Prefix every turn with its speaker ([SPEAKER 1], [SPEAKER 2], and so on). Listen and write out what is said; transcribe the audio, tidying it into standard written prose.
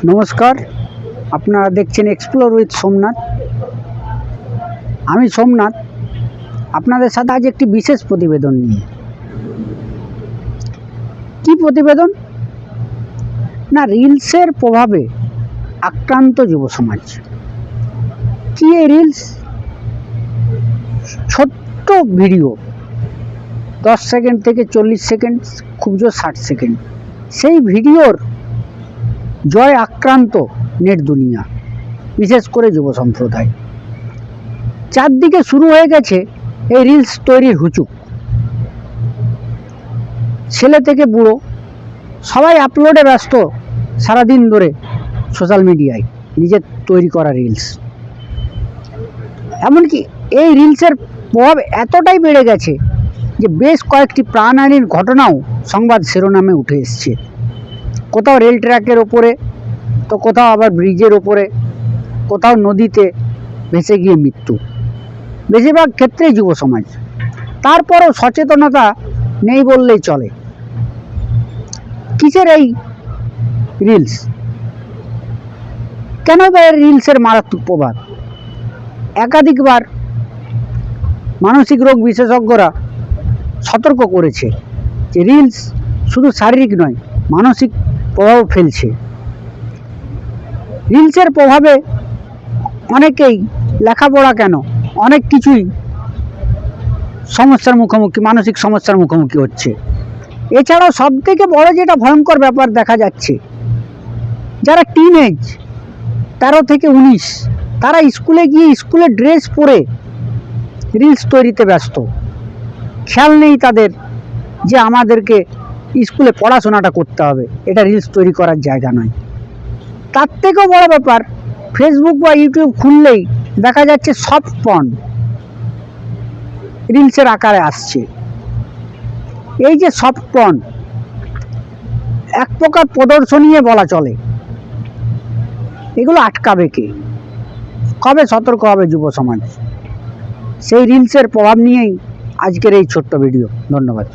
[SPEAKER 1] নমস্কার, আপনারা দেখছেন এক্সপ্লোর উইথ সোমনাথ। আমি সোমনাথ আপনাদের সাথে আজ একটি বিশেষ প্রতিবেদন নিয়ে। কি প্রতিবেদন না, রিলসের প্রভাবে আক্রান্ত যুব সমাজ। কি এই রিলস? ছোট্ট ভিডিও, 10 সেকেন্ড থেকে 40 সেকেন্ড, খুব জোর 60 সেকেন্ড, সেই ভিডিওর জয় আক্রান্ত নেট দুনিয়া, বিশেষ করে যুব সম্প্রদায়। চারদিকে শুরু হয়ে গেছে এই রিলস তৈরির হুচুক। ছেলে থেকে বুড়ো সবাই আপলোডে ব্যস্ত সারাদিন ধরে সোশ্যাল মিডিয়ায় নিজের তৈরি করা রিলস। এমনকি এই রিলসের প্রভাব এতটাই বেড়ে গেছে যে বেশ কয়েকটি প্রাণহানির ঘটনাও সংবাদ শিরোনামে উঠে এসছে। কোথাও রেল ট্র্যাকের ওপরে, তো কোথাও আবার ব্রিজের ওপরে, কোথাও নদীতে ভেসে গিয়ে মৃত্যু। বেশিরভাগ ক্ষেত্রেই যুব সমাজ। তারপরও সচেতনতা নেই বললেই চলে। কিসের এই রিলস? কেন বা এই রিলসের মারাত্মক প্রভাব? একাধিকবার মানসিক রোগ বিশেষজ্ঞরা সতর্ক করেছে যে রিলস শুধু শারীরিক নয়, মানসিক প্রভাব ফেলছে। রিলসের প্রভাবে অনেকেই লেখাপড়া কেন, অনেক কিছুই সমস্যার মুখোমুখি, মানসিক সমস্যার মুখোমুখি হচ্ছে। এছাড়াও সব থেকে বড় যেটা ভয়ঙ্কর ব্যাপার দেখা যাচ্ছে, যারা টিনেজ 13 থেকে 19, তারা স্কুলে গিয়ে স্কুলের ড্রেস পরে রিলস তৈরিতে ব্যস্ত। খেয়াল নেই তাদের যে আমাদেরকে স্কুলে পড়াশোনাটা করতে হবে, এটা রিলস তৈরি করার জায়গা নয়। তার থেকেও বড় ব্যাপার, ফেসবুক বা ইউটিউব খুললেই দেখা যাচ্ছে সফট পর্ন রিলসের আকারে আসছে। এই যে সফট পর্ন, এক প্রকার প্রদর্শনীয় বলা চলে। এগুলো আটকাবে কে? কবে সতর্ক হবে যুব সমাজ? সেই রিলসের প্রভাব নিয়েই আজকের এই ছোট্ট ভিডিও। ধন্যবাদ।